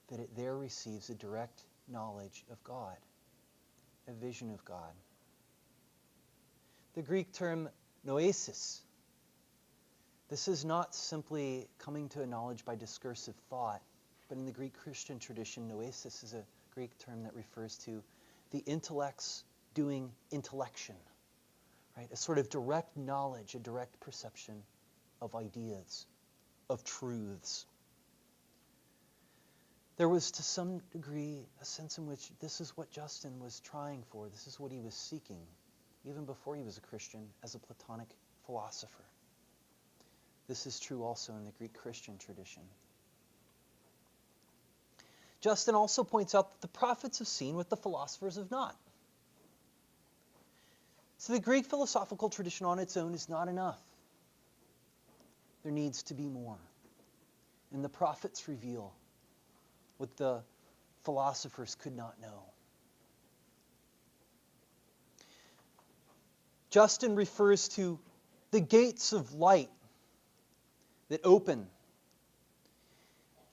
S2: that it there receives a direct knowledge of God, a vision of God. The Greek term noesis, this is not simply coming to a knowledge by discursive thought, but in the Greek Christian tradition, noesis is a Greek term that refers to the intellect's doing intellection, right? A sort of direct knowledge, a direct perception of ideas, of truths. There was to some degree a sense in which this is what Justin was trying for, this is what he was seeking, even before he was a Christian, as a Platonic philosopher. This is true also in the Greek Christian tradition. Justin also points out that the prophets have seen what the philosophers have not. So the Greek philosophical tradition on its own is not enough. There needs to be more. And the prophets reveal what the philosophers could not know. Justin refers to the gates of light that open.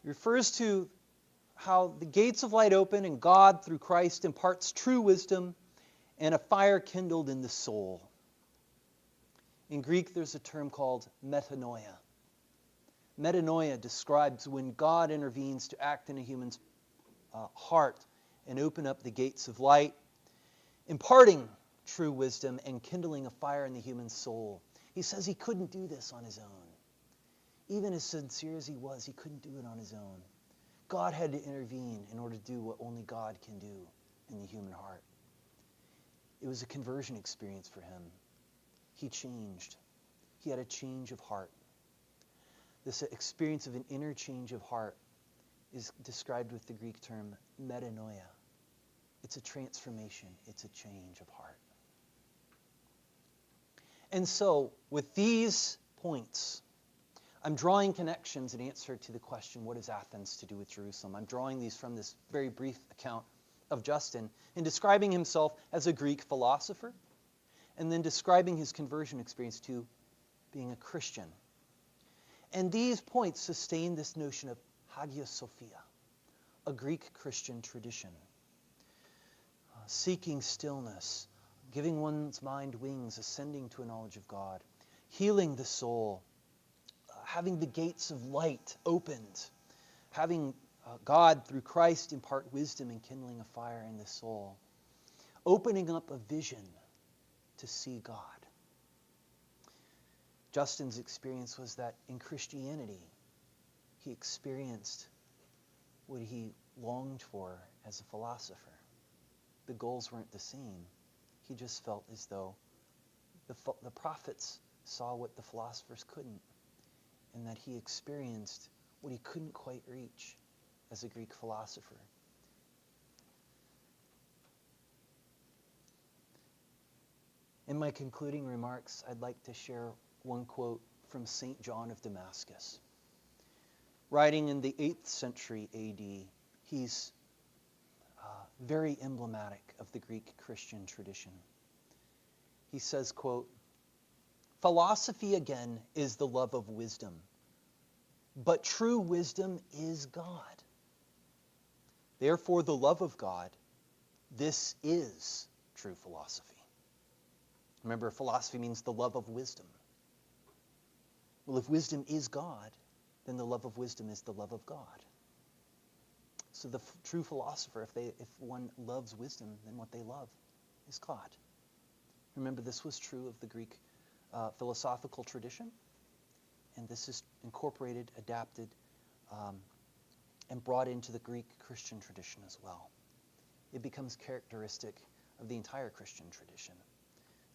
S2: He refers to how the gates of light open and God, through Christ, imparts true wisdom and a fire kindled in the soul. In Greek, there's a term called metanoia. Metanoia describes when God intervenes to act in a human's heart and open up the gates of light, imparting true wisdom and kindling a fire in the human soul. He says he couldn't do this on his own. Even as sincere as he was, he couldn't do it on his own. God had to intervene in order to do what only God can do in the human heart. It was a conversion experience for him. He changed. He had a change of heart. This experience of an inner change of heart is described with the Greek term metanoia. It's a transformation. It's a change of heart. And so, with these points, I'm drawing connections in answer to the question, what has Athens to do with Jerusalem? I'm drawing these from this very brief account of Justin in describing himself as a Greek philosopher and then describing his conversion experience to being a Christian. And these points sustain this notion of Hagia Sophia, a Greek Christian tradition. Seeking stillness, giving one's mind wings, ascending to a knowledge of God, healing the soul, having the gates of light opened, having God through Christ impart wisdom and kindling a fire in the soul, opening up a vision to see God. Justin's experience was that in Christianity, he experienced what he longed for as a philosopher. The goals weren't the same. He just felt as though the prophets saw what the philosophers couldn't, and that he experienced what he couldn't quite reach as a Greek philosopher. In my concluding remarks, I'd like to share one quote from St. John of Damascus. Writing in the 8th century AD, he's very emblematic of the Greek Christian tradition. He says, quote, "Philosophy again is the love of wisdom, but true wisdom is God. Therefore, the love of God, this is true philosophy." Remember, philosophy means the love of wisdom. Well, if wisdom is God, then the love of wisdom is the love of God. So the true philosopher, if one loves wisdom, then what they love is God. Remember, this was true of the Greek philosophical tradition, and this is incorporated, adapted, and brought into the Greek Christian tradition as well. It becomes characteristic of the entire Christian tradition.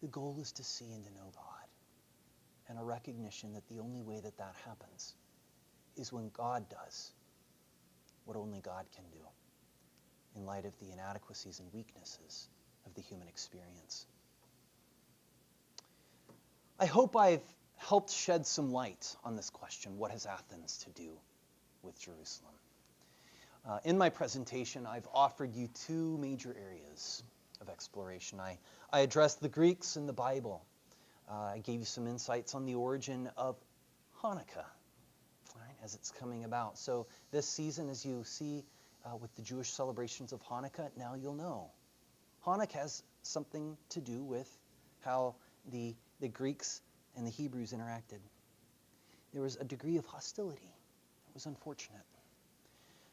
S2: The goal is to see and to know God, and a recognition that the only way that that happens is when God does what only God can do in light of the inadequacies and weaknesses of the human experience. I hope I've helped shed some light on this question, what has Athens to do with Jerusalem? In my presentation, I've offered you two major areas of exploration. I addressed the Greeks and the Bible. I gave you some insights on the origin of Hanukkah, right, as it's coming about. So this season, as you see with the Jewish celebrations of Hanukkah, now you'll know. Hanukkah has something to do with how the Greeks and the Hebrews interacted. There was a degree of hostility. It was unfortunate.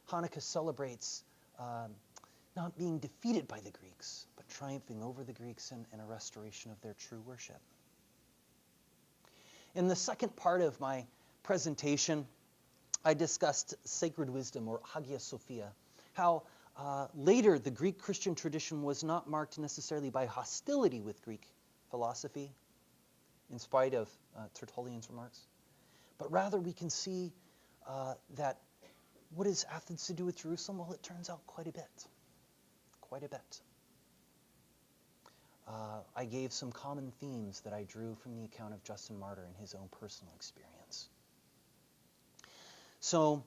S2: Hanukkah celebrates not being defeated by the Greeks, but triumphing over the Greeks and a restoration of their true worship. In the second part of my presentation, I discussed sacred wisdom, or Hagia Sophia, how later the Greek Christian tradition was not marked necessarily by hostility with Greek philosophy, in spite of Tertullian's remarks, but rather we can see that what has Athens to do with Jerusalem? Well, it turns out quite a bit. Quite a bit. I gave some common themes that I drew from the account of Justin Martyr and his own personal experience. So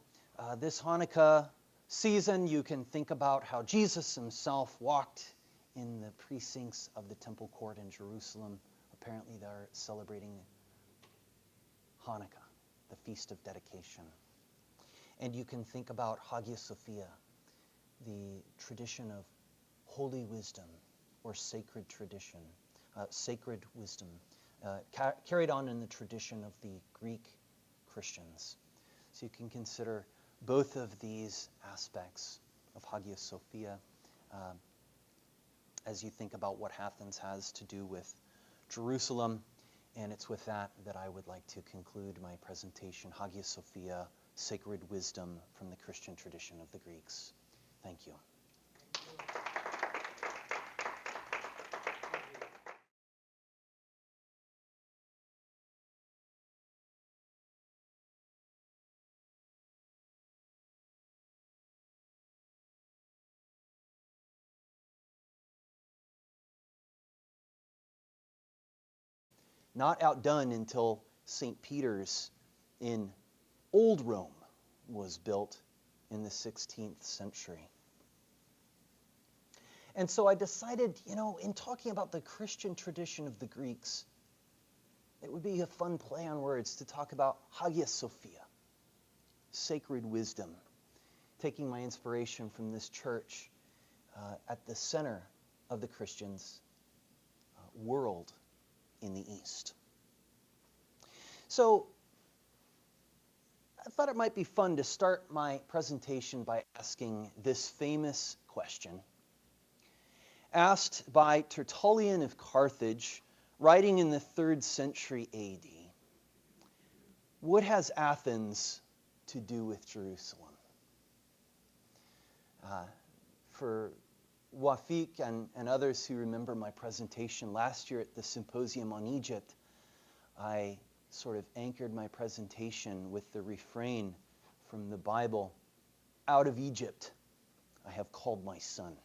S2: this Hanukkah season, you can think about how Jesus himself walked in the precincts of the temple court in Jerusalem. Apparently they're celebrating Hanukkah, the Feast of Dedication. And you can think about Hagia Sophia, the tradition of holy wisdom or sacred tradition, sacred wisdom, carried on in the tradition of the Greek Christians. So you can consider both of these aspects of Hagia Sophia as you think about what Athens has to do with Jerusalem. And it's with that that I would like to conclude my presentation, Hagia Sophia, Sacred Wisdom from the Christian Tradition of the Greeks. Thank you. Not outdone until St. Peter's in Old Rome was built in the 16th century. And so I decided, in talking about the Christian tradition of the Greeks, it would be a fun play on words to talk about Hagia Sophia, sacred wisdom, taking my inspiration from this church at the center of the Christians' world in the East. So I thought it might be fun to start my presentation by asking this famous question, asked by Tertullian of Carthage, writing in the 3rd century AD. What has Athens to do with Jerusalem? For Wafik and others who remember my presentation last year at the Symposium on Egypt, I sort of anchored my presentation with the refrain from the Bible, "Out of Egypt I have called my son."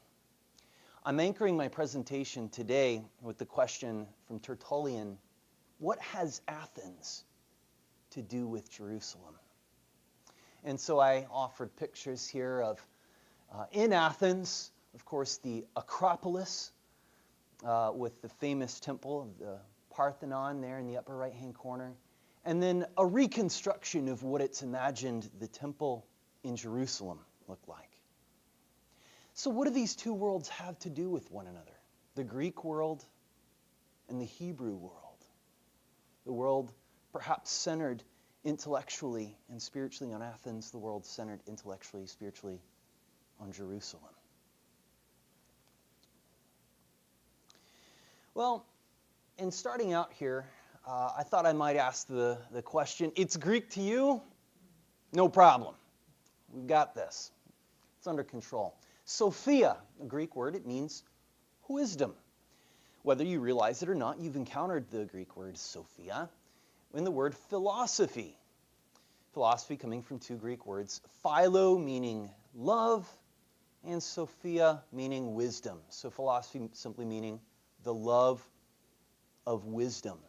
S2: I'm anchoring my presentation today with the question from Tertullian, what has Athens to do with Jerusalem? And so I offered pictures here of, in Athens, of course, the Acropolis with the famous temple of the Parthenon there in the upper right-hand corner, and then a reconstruction of what it's imagined the temple in Jerusalem looked like. So what do these two worlds have to do with one another? The Greek world and the Hebrew world. The world perhaps centered intellectually and spiritually on Athens, the world centered intellectually, spiritually on Jerusalem. Well, in starting out here, I thought I might ask the question, it's Greek to you? No problem. We've got this. It's under control. Sophia, a Greek word, it means wisdom. Whether you realize it or not, you've encountered the Greek word Sophia in the word philosophy. Philosophy coming from two Greek words, philo meaning love, and Sophia meaning wisdom. So philosophy simply meaning the love of wisdom.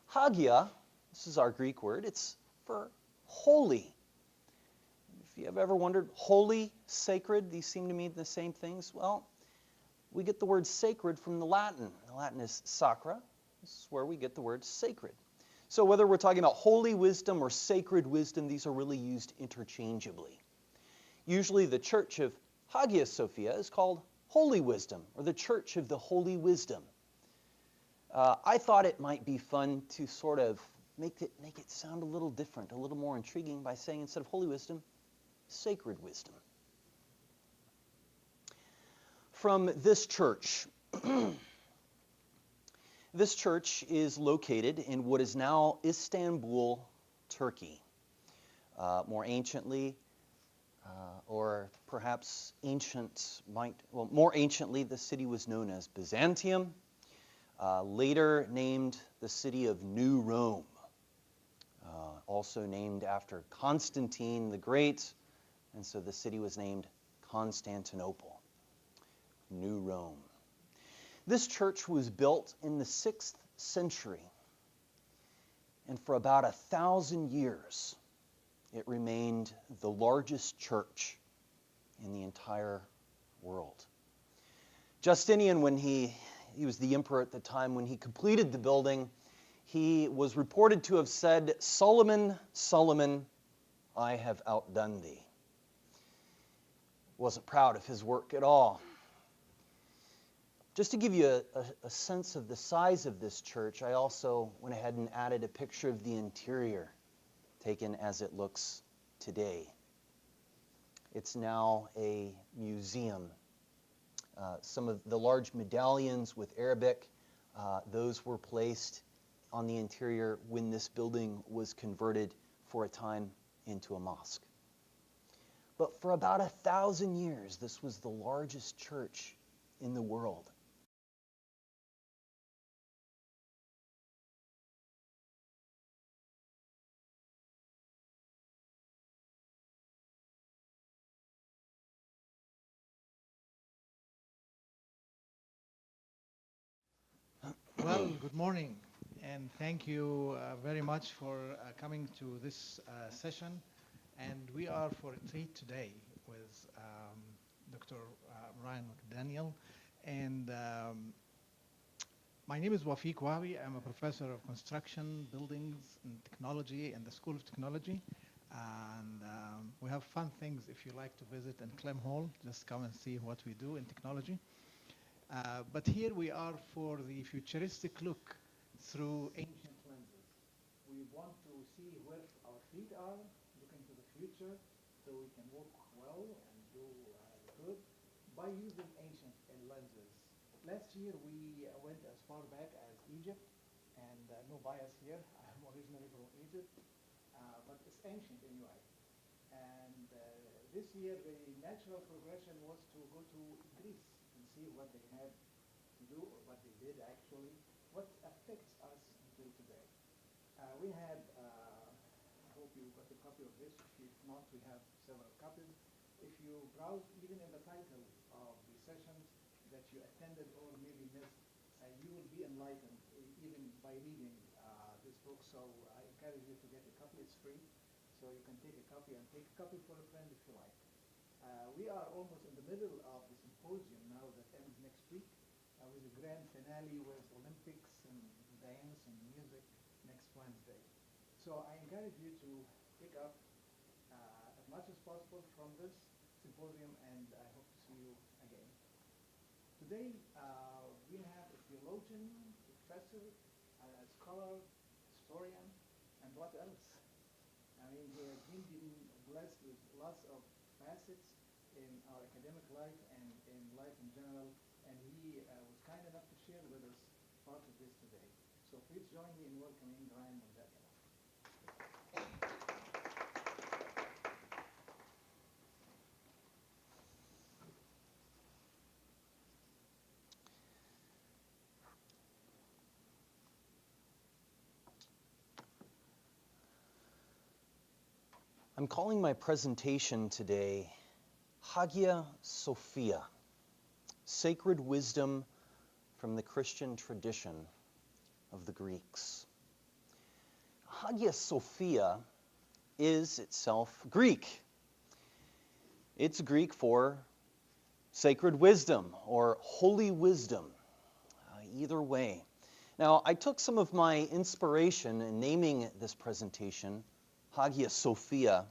S2: Hagia, this is our Greek word, it's for holy. If you have ever wondered, holy, sacred, these seem to mean the same things. Well, we get the word sacred from the Latin. The Latin is sacra. This is where we get the word sacred. So whether we're talking about holy wisdom or sacred wisdom, these are really used interchangeably. Usually the Church of Hagia Sophia is called Holy Wisdom, or the Church of the Holy Wisdom. I thought it might be fun to sort of make it sound a little different, a little more intriguing by saying instead of holy wisdom, sacred wisdom. From this church. This church is located in what is now Istanbul, Turkey. More anciently, or perhaps more anciently, the city was known as Byzantium. Later named the city of New Rome, also named after Constantine the Great, and so the city was named Constantinople, New Rome. This church was built in the 6th century, and for about 1,000 years, it remained the largest church in the entire world. Justinian, when he was the emperor at the time, when he completed the building, he was reported to have said, "Solomon, Solomon, I have outdone thee." Wasn't proud of his work at all. Just to give you a sense of the size of this church, I also went ahead and added a picture of the interior, taken as it looks today. It's now a museum. Some of the large medallions with Arabic, those were placed on the interior when this building was converted for a time into a mosque. But for about 1,000 years, this was the largest church in the world.
S1: Well, good morning, and thank you very much for coming to this session. And we are for a treat today with Dr. Ryan McDaniel. And my name is Wafiq Wawi. I'm a professor of construction, buildings, and technology in the School of Technology. And we have fun things if you like to visit in Clem Hall. Just come and see what we do in technology. But here we are for the futuristic look through ancient lenses. We want to see where our feet are, looking to the future, so we can walk well and do good by using ancient lenses. Last year we went as far back as Egypt, and no bias here, I'm originally from Egypt, but it's ancient anyway. And this year the natural progression was to go to Greece and see what they had to do, or what they did actually, what affects us until today. We had, I hope you got a copy of this. If not, we have several copies. If you browse even in the title of the sessions that you attended or maybe missed, you will be enlightened even by reading this book. So I encourage you to get a copy. It's free. So you can take a copy and take a copy for a friend if you like. We are almost in the middle of the symposium now that ends next week with a grand finale with Olympics and dance and music next Wednesday. So I encourage you to pick up as much as possible from this symposium, and I hope to see you again. Today we have a theologian, professor, scholar, historian, and what else? I mean, he has been blessed with lots of facets in our academic life and in life in general, and he was kind enough to share with us part of this today. So please join me in welcoming Ryan McDaniel.
S2: I'm calling my presentation today Hagia Sophia, Sacred Wisdom from the Christian Tradition of the Greeks. Hagia Sophia is itself Greek. It's Greek for sacred wisdom or holy wisdom, either way. Now, I took some of my inspiration in naming this presentation Hagia Sophia